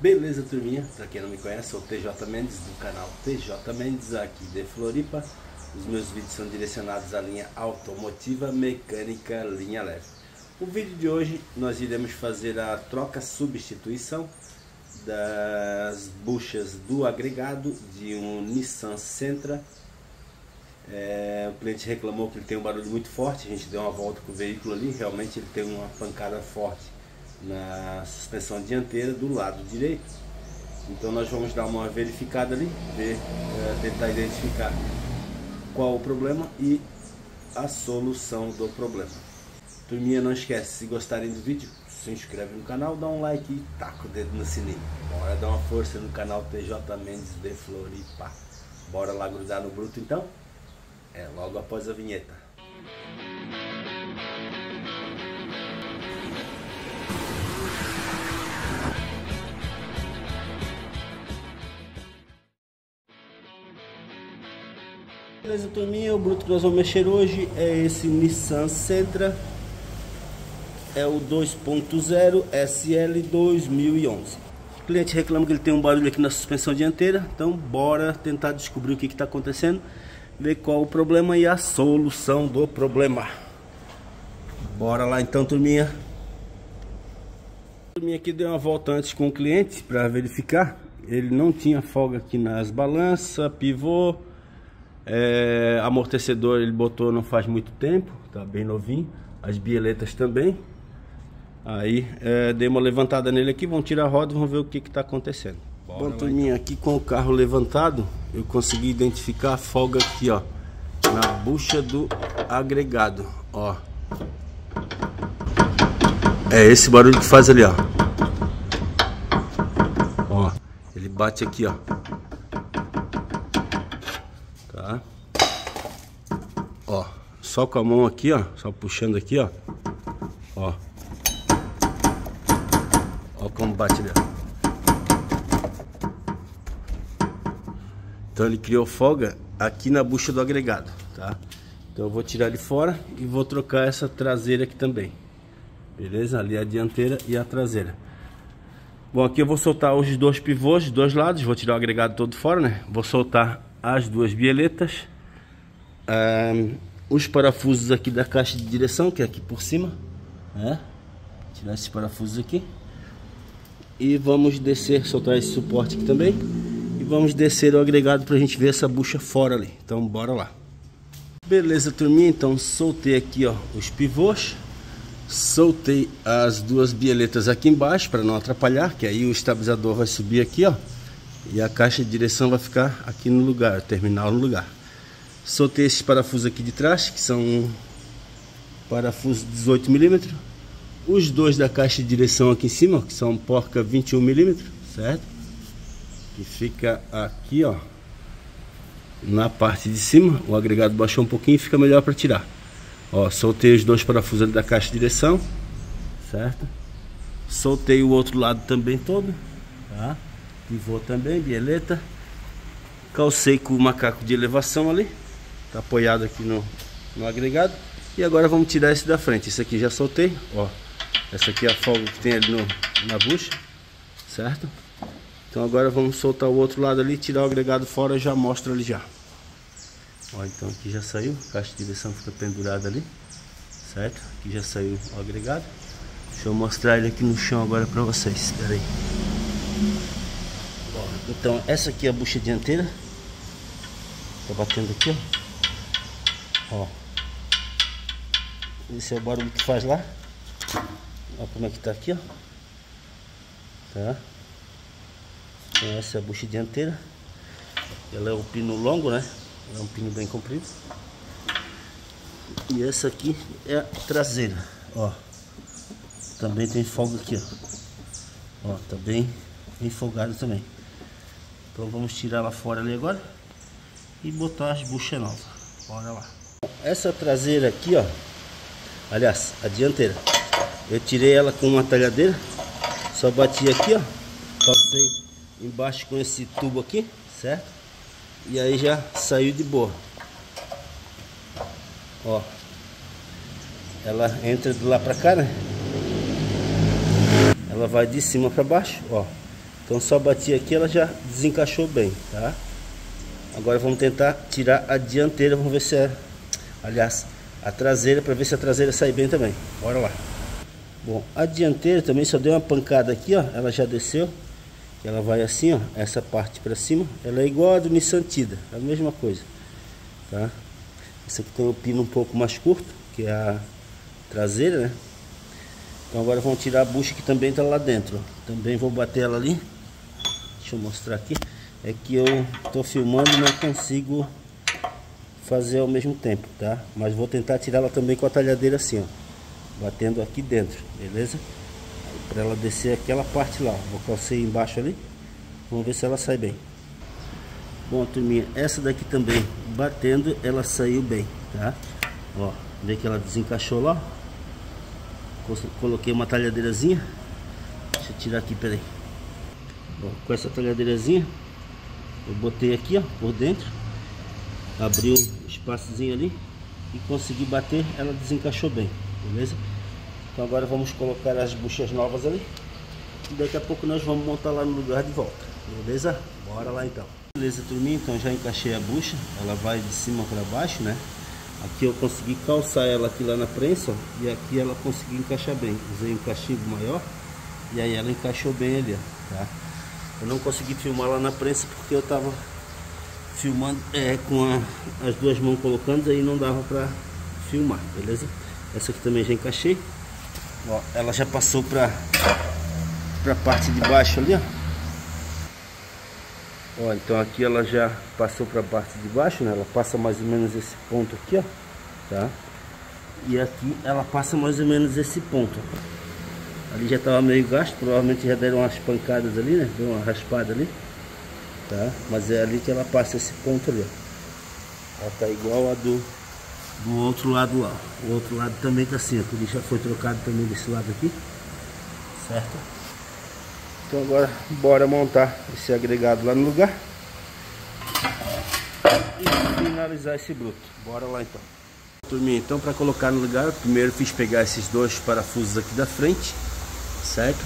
Beleza, turminha? Pra quem não me conhece, sou o TJ Mendes do canal TJ Mendes aqui de Floripa. Os meus vídeos são direcionados à linha automotiva, mecânica, linha leve. O vídeo de hoje nós iremos fazer a troca substituição das buchas do agregado de um Nissan Sentra. O cliente reclamou que ele tem um barulho muito forte. A gente deu uma volta com o veículo ali, realmente ele tem uma pancada forte na suspensão dianteira do lado direito. Então nós vamos dar uma verificada ali, tentar identificar qual o problema e a solução do problema. Turminha, não esquece, se gostarem do vídeo, se inscreve no canal, dá um like e taca o dedo no sininho. Bora dar uma força no canal TJ Mendes de Floripa. Bora lá grudar no bruto então? É logo após a vinheta. Beleza, turminha, o bruto que nós vamos mexer hoje é esse Nissan Sentra. É o 2.0 SL 2011. O cliente reclama que ele tem um barulho aqui na suspensão dianteira. Então bora tentar descobrir o que está acontecendo, ver qual o problema e a solução do problema. Bora lá então, turminha. A turminha aqui deu uma volta antes com o cliente para verificar. Ele não tinha folga aqui nas balanças, pivô. Amortecedor ele botou não faz muito tempo, tá bem novinho. As bieletas também. Aí dei uma levantada nele aqui, vamos tirar a roda e vamos ver o que está acontecendo. Bom, turminha, aqui com o carro levantado eu consegui identificar a folga aqui, ó, na bucha do agregado, ó. É esse barulho que faz ali, ó. Ó, ele bate aqui, ó. Tá? Ó, só com a mão aqui, ó, só puxando aqui, ó. Ó. Ó como bate ali, ó. Então ele criou folga aqui na bucha do agregado, tá? Então eu vou tirar ele fora e vou trocar essa traseira aqui também. Beleza? Ali a dianteira e a traseira. Bom, aqui eu vou soltar os dois pivôs dos dois lados. Vou tirar o agregado todo fora, né? Vou soltar as duas bieletas. Os parafusos aqui da caixa de direção, que é aqui por cima, né? Tirar esses parafusos aqui. E vamos descer, soltar esse suporte aqui também. E vamos descer o agregado pra gente ver essa bucha fora ali. Então bora lá. Beleza, turminha, então soltei aqui, ó, os pivôs. Soltei as duas bieletas aqui embaixo para não atrapalhar, que aí o estabilizador vai subir aqui, ó. E a caixa de direção vai ficar aqui no lugar, o terminal no lugar. Soltei esses parafusos aqui de trás, que são parafusos 18 mm. Os dois da caixa de direção aqui em cima, que são porca 21 mm, certo? Que fica aqui, ó, na parte de cima. O agregado baixou um pouquinho e fica melhor para tirar. Ó, soltei os dois parafusos ali da caixa de direção, certo? Soltei o outro lado também todo, tá? Pivô também, bieleta. Calcei com o macaco de elevação ali, tá apoiado aqui no agregado. E agora vamos tirar esse da frente. Esse aqui já soltei, ó. Essa aqui é a folga que tem ali na bucha, certo? Então agora vamos soltar o outro lado ali, tirar o agregado fora, já mostro ali já. Ó, então aqui já saiu, a caixa de direção fica pendurada ali, certo? Aqui já saiu o agregado. Deixa eu mostrar ele aqui no chão agora pra vocês, espera aí. Ó, então essa aqui é a bucha dianteira. Tá batendo aqui, ó. Ó. Esse é o barulho que faz lá. Olha como é que tá aqui, ó. Tá? Então essa é a bucha dianteira. Ela é um pino longo, né? É um pino bem comprido. E essa aqui é a traseira, ó. Também tem folga aqui, ó. Ó, tá bem folgado também. Então vamos tirar ela fora ali agora e botar as buchas novas. Bora lá. Essa traseira aqui, ó. Aliás, a dianteira, eu tirei ela com uma talhadeira. Só bati aqui, ó. Passei embaixo com esse tubo aqui, certo? E aí já saiu de boa. Ó, ela entra de lá pra cá, né? Ela vai de cima pra baixo, ó. Então só bati aqui, ela já desencaixou bem, tá? Agora vamos tentar tirar a dianteira, vamos ver se é... Aliás, a traseira, para ver se a traseira sai bem também. Bora lá. Bom, a dianteira também só deu uma pancada aqui, ó. Ela já desceu. Ela vai assim, ó. Essa parte para cima. Ela é igual a do Nissan Tida. É a mesma coisa, tá? Essa aqui tem o pino um pouco mais curto, que é a traseira, né? Então agora vamos tirar a bucha que também tá lá dentro, ó. Também vou bater ela ali. Deixa eu mostrar aqui. É que eu tô filmando e não consigo fazer ao mesmo tempo, tá? Mas vou tentar tirar ela também com a talhadeira assim, ó, batendo aqui dentro, beleza? Para ela descer aquela parte lá, vou calçar embaixo ali, vamos ver se ela sai bem. Bom, turminha, essa daqui também batendo, ela saiu bem, tá? Ó, vê que ela desencaixou lá, coloquei uma talhadeirazinha, deixa eu tirar aqui, peraí. Ó, com essa talhadeirazinha eu botei aqui, ó, por dentro, abri um espaçozinho ali e consegui bater, ela desencaixou bem, beleza? Então agora vamos colocar as buchas novas ali e daqui a pouco nós vamos montar lá no lugar de volta, beleza? Bora lá então. Beleza, turminha, então já encaixei a bucha, ela vai de cima para baixo, né? Aqui eu consegui calçar ela aqui lá na prensa, ó, e aqui ela conseguiu encaixar bem. Usei um cachimbo maior e aí ela encaixou bem ali, ó, tá? Eu não consegui filmar lá na prensa porque eu tava filmando com as duas mãos colocando, aí não dava pra filmar, beleza? Essa aqui também já encaixei. Ó, ela já passou pra parte de baixo ali, ó. Ó, então aqui ela já passou pra parte de baixo, né? Ela passa mais ou menos esse ponto aqui, ó, tá? E aqui ela passa mais ou menos esse ponto. Ali já tava meio gasto, provavelmente já deram umas pancadas ali, né? Deu uma raspada ali, tá? Mas é ali que ela passa esse ponto ali, ó. Ela tá igual a do outro lado lá. O outro lado também tá assim, ó. Ele já foi trocado também desse lado aqui, certo? Então agora bora montar esse agregado lá no lugar e finalizar esse bruto. Bora lá então. Turminha, então para colocar no lugar, eu primeiro fiz pegar esses dois parafusos aqui da frente, certo?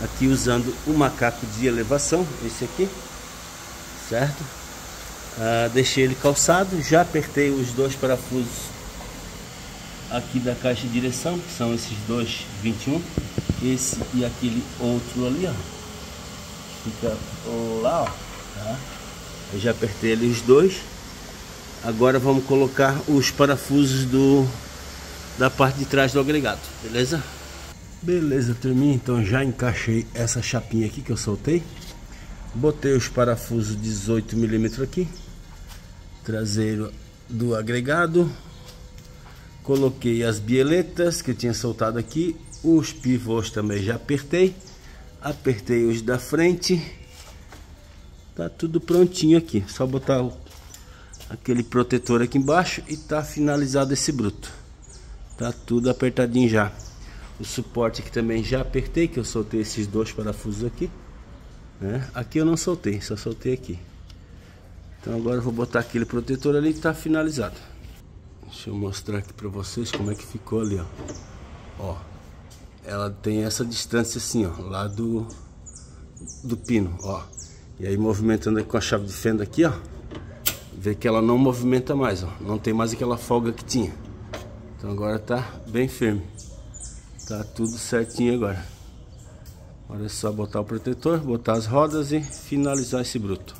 Aqui usando o macaco de elevação, esse aqui, certo? Deixei ele calçado, já apertei os dois parafusos aqui da caixa de direção, que são esses dois 21, esse e aquele outro ali, ó, fica lá, ó, tá? Eu já apertei ali os dois. Agora vamos colocar os parafusos da parte de trás do agregado, beleza? Beleza, turminha, então já encaixei essa chapinha aqui que eu soltei. Botei os parafusos 18 mm aqui, traseiro do agregado. Coloquei as bieletas que eu tinha soltado aqui. Os pivôs também já apertei. Apertei os da frente. Tá tudo prontinho aqui. Só botar aquele protetor aqui embaixo e tá finalizado esse bruto. Tá tudo apertadinho já. O suporte aqui também já apertei, que eu soltei esses dois parafusos aqui, né? Aqui eu não soltei, só soltei aqui. Então agora eu vou botar aquele protetor ali e tá finalizado. Deixa eu mostrar aqui pra vocês como é que ficou ali, ó. Ó, ela tem essa distância assim, ó, lá do pino, ó. E aí movimentando aqui com a chave de fenda aqui, ó, vê que ela não movimenta mais, ó. Não tem mais aquela folga que tinha. Então agora tá bem firme. Tá tudo certinho agora. Agora é só botar o protetor, botar as rodas e finalizar esse bruto.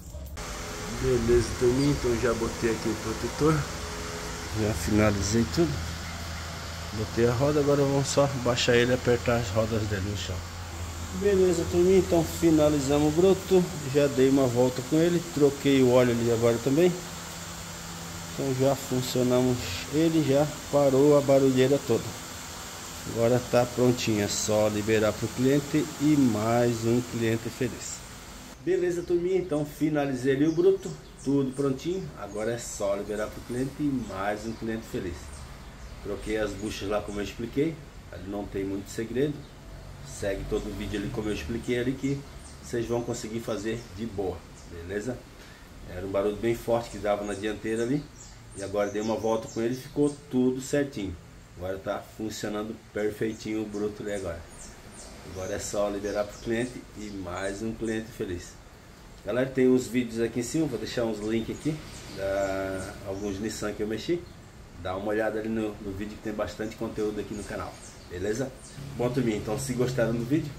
Beleza, turminha, então já botei aqui o protetor. Já finalizei tudo. Botei a roda, agora vamos só baixar ele e apertar as rodas dele no chão. Beleza, turminha, então finalizamos o bruto. Já dei uma volta com ele, troquei o óleo ali agora também. Então já funcionamos ele, já parou a barulheira toda. Agora tá prontinho, é só liberar para o cliente e mais um cliente feliz. Beleza, turminha, então finalizei ali o bruto, tudo prontinho. Agora é só liberar para o cliente e mais um cliente feliz. Troquei as buchas lá como eu expliquei, ali não tem muito segredo. Segue todo o vídeo ali como eu expliquei ali, que vocês vão conseguir fazer de boa, beleza? Era um barulho bem forte que dava na dianteira ali. E agora dei uma volta com ele e ficou tudo certinho. Agora tá funcionando perfeitinho o bruto ali agora. Agora é só liberar para o cliente e mais um cliente feliz. Galera, tem uns vídeos aqui em cima, vou deixar uns links aqui, alguns Nissan que eu mexi. Dá uma olhada ali no vídeo que tem bastante conteúdo aqui no canal, beleza? Bom, turminha, então se gostaram do vídeo,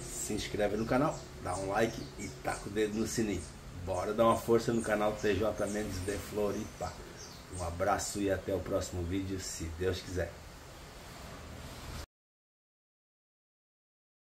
se inscreve no canal, dá um like e taca o dedo no sininho. Bora dar uma força no canal TJ Mendes de Floripa. Um abraço e até o próximo vídeo, se Deus quiser.